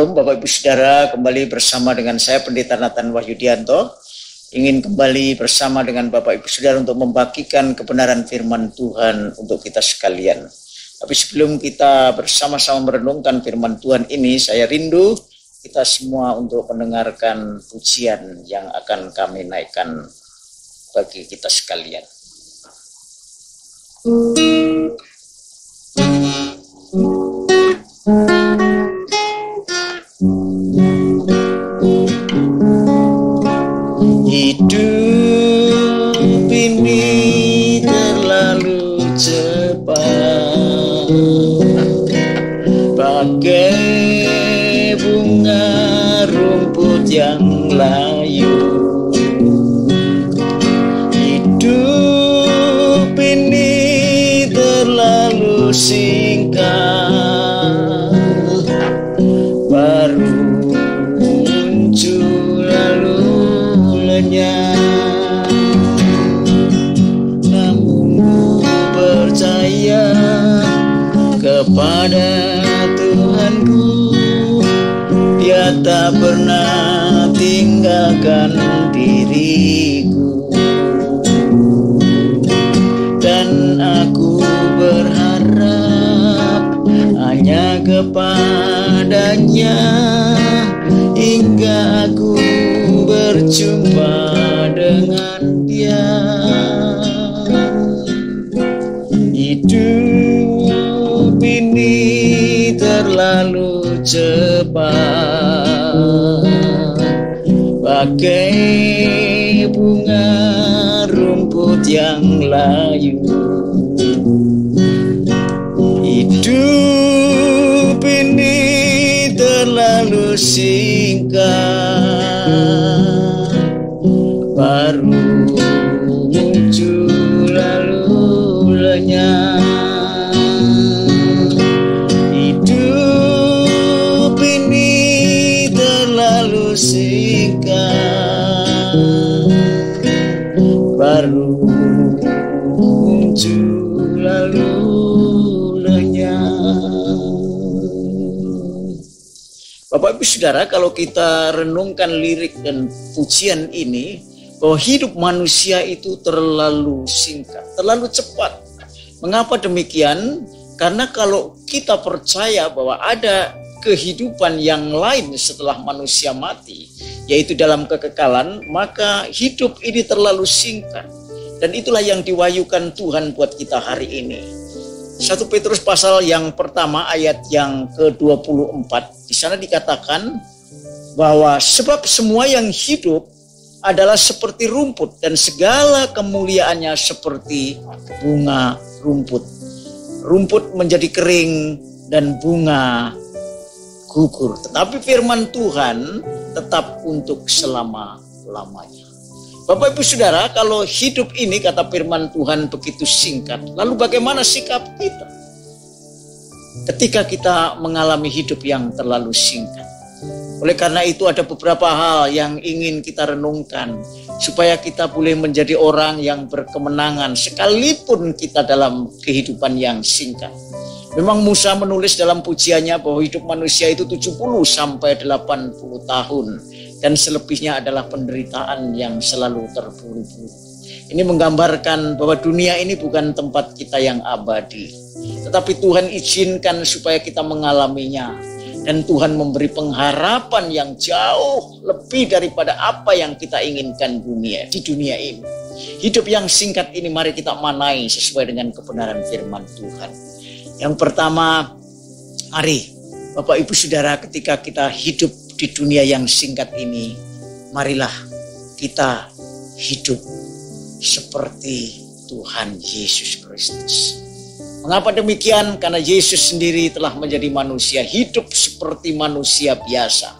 Shalom Bapak Ibu Saudara, kembali bersama dengan saya Pendeta Nathan Wahyudianto. Ingin kembali bersama dengan Bapak Ibu Saudara untuk membagikan kebenaran firman Tuhan untuk kita sekalian. Tapi sebelum kita bersama-sama merenungkan firman Tuhan ini, saya rindu kita semua untuk mendengarkan pujian yang akan kami naikkan bagi kita sekalian. Hidup ini terlalu cepat, bagai bunga rumput yang layu. Hidup ini terlalu singkat, baru muncul lalu lenyap. Namun ku percaya kepada Tuhanku, Dia tak pernah tinggalkan diriku. Dan aku berharap hanya kepadanya hingga aku berjumpa dengan Dia. Hidup ini terlalu cepat, bagai bunga rumput yang layu. Hidup ini terlalu singkat, baru muncul lalu lenyap. Hidup ini terlalu singkat, baru muncul lalu lenyap. Bapak Ibu Saudara, kalau kita renungkan lirik dan pujian ini, bahwa hidup manusia itu terlalu singkat, terlalu cepat. Mengapa demikian? Karena kalau kita percaya bahwa ada kehidupan yang lain setelah manusia mati, yaitu dalam kekekalan, maka hidup ini terlalu singkat. Dan itulah yang diwahyukan Tuhan buat kita hari ini. 1 Petrus pasal yang pertama ayat yang ke-24, di sana dikatakan bahwa sebab semua yang hidup adalah seperti rumput dan segala kemuliaannya seperti bunga rumput. Rumput menjadi kering dan bunga gugur, tetapi firman Tuhan tetap untuk selama-lamanya. Bapak Ibu Saudara, kalau hidup ini kata firman Tuhan begitu singkat, lalu bagaimana sikap kita ketika kita mengalami hidup yang terlalu singkat? Oleh karena itu ada beberapa hal yang ingin kita renungkan supaya kita boleh menjadi orang yang berkemenangan sekalipun kita dalam kehidupan yang singkat. Memang Musa menulis dalam pujiannya bahwa hidup manusia itu 70 sampai 80 tahun. Dan selebihnya adalah penderitaan yang selalu terburu-buru. Ini menggambarkan bahwa dunia ini bukan tempat kita yang abadi. Tetapi Tuhan izinkan supaya kita mengalaminya. Dan Tuhan memberi pengharapan yang jauh lebih daripada apa yang kita inginkan di dunia ini. Hidup yang singkat ini mari kita manai sesuai dengan kebenaran firman Tuhan. Yang pertama, mari Bapak Ibu Saudara, ketika kita hidup di dunia yang singkat ini, marilah kita hidup seperti Tuhan Yesus Kristus. Mengapa demikian? Karena Yesus sendiri telah menjadi manusia, hidup seperti manusia biasa.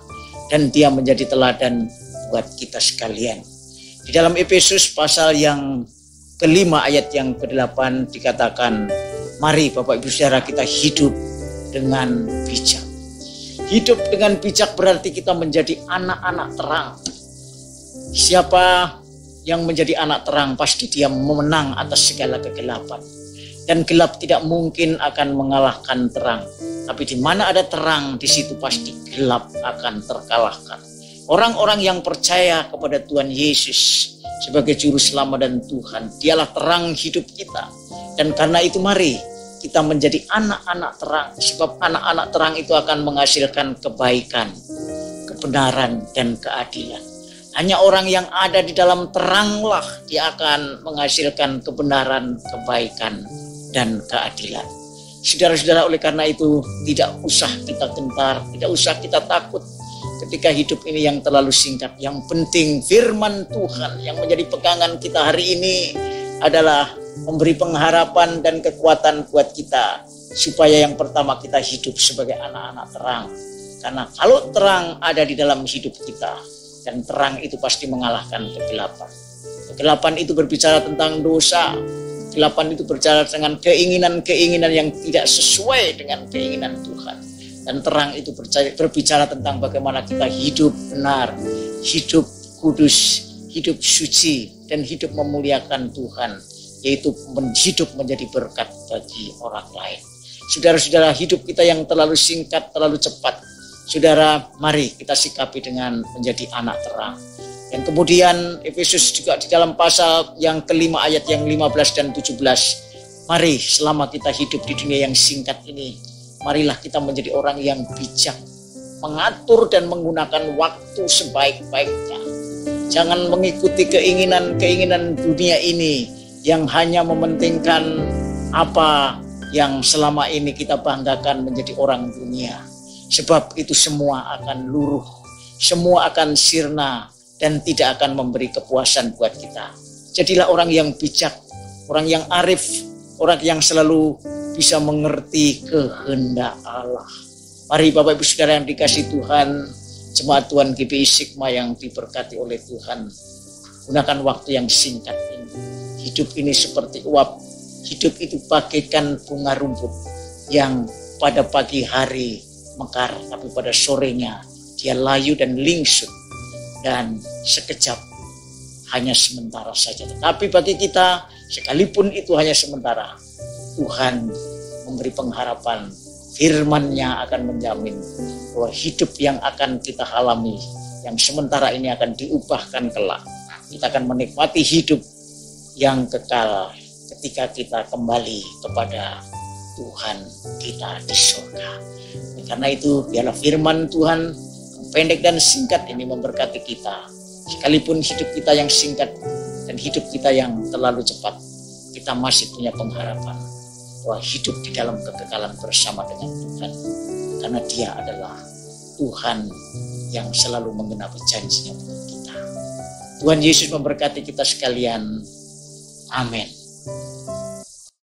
Dan Dia menjadi teladan buat kita sekalian. Di dalam Efesus pasal yang kelima ayat yang ke-8 dikatakan, mari Bapak Ibu Saudara kita hidup dengan bijak. Hidup dengan bijak berarti kita menjadi anak-anak terang. Siapa yang menjadi anak terang pasti dia memenang atas segala kegelapan. Dan gelap tidak mungkin akan mengalahkan terang. Tapi di mana ada terang, di situ pasti gelap akan terkalahkan. Orang-orang yang percaya kepada Tuhan Yesus sebagai Juru Selamat dan Tuhan, Dialah terang hidup kita. Dan karena itu mari kita menjadi anak-anak terang. Sebab anak-anak terang itu akan menghasilkan kebaikan, kebenaran, dan keadilan. Hanya orang yang ada di dalam teranglah dia akan menghasilkan kebenaran, kebaikan, dan keadilan. Saudara-saudara, oleh karena itu tidak usah kita gentar, tidak usah kita takut ketika hidup ini yang terlalu singkat. Yang penting firman Tuhan yang menjadi pegangan kita hari ini adalah memberi pengharapan dan kekuatan buat kita, supaya yang pertama kita hidup sebagai anak-anak terang. Karena kalau terang ada di dalam hidup kita, dan terang itu pasti mengalahkan kegelapan. Kegelapan itu berbicara tentang dosa. Kegelapan itu berbicara dengan keinginan-keinginan yang tidak sesuai dengan keinginan Tuhan. Dan terang itu berbicara tentang bagaimana kita hidup benar, hidup kudus, hidup suci, dan hidup memuliakan Tuhan, yaitu hidup menjadi berkat bagi orang lain. Saudara-saudara, hidup kita yang terlalu singkat, terlalu cepat. Saudara, mari kita sikapi dengan menjadi anak terang. Dan kemudian Efesus juga di dalam pasal yang kelima ayat yang 15 dan 17. Mari selama kita hidup di dunia yang singkat ini, marilah kita menjadi orang yang bijak, mengatur dan menggunakan waktu sebaik-baiknya. Jangan mengikuti keinginan-keinginan dunia ini yang hanya mementingkan apa yang selama ini kita banggakan menjadi orang dunia. Sebab itu semua akan luruh, semua akan sirna, dan tidak akan memberi kepuasan buat kita. Jadilah orang yang bijak, orang yang arif, orang yang selalu bisa mengerti kehendak Allah. Mari Bapak Ibu Saudara yang dikasihi Tuhan, jemaat Tuhan GBI Sigma yang diberkati oleh Tuhan, gunakan waktu yang singkat ini. Hidup ini seperti uap, hidup itu bagaikan bunga rumput yang pada pagi hari mekar, tapi pada sorenya dia layu dan lingsut, dan sekejap hanya sementara saja. Tetapi bagi kita, sekalipun itu hanya sementara, Tuhan memberi pengharapan. Firman-Nya akan menjamin bahwa hidup yang akan kita alami, yang sementara ini akan diubahkan kelak. Kita akan menikmati hidup yang kekal ketika kita kembali kepada Tuhan kita di surga. Karena itu biarlah firman Tuhan yang pendek dan singkat ini memberkati kita. Sekalipun hidup kita yang singkat dan hidup kita yang terlalu cepat, kita masih punya pengharapan bahwa hidup di dalam kekekalan bersama dengan Tuhan. Karena Dia adalah Tuhan yang selalu menggenapi janji-Nya untuk kita. Tuhan Yesus memberkati kita sekalian. Amin.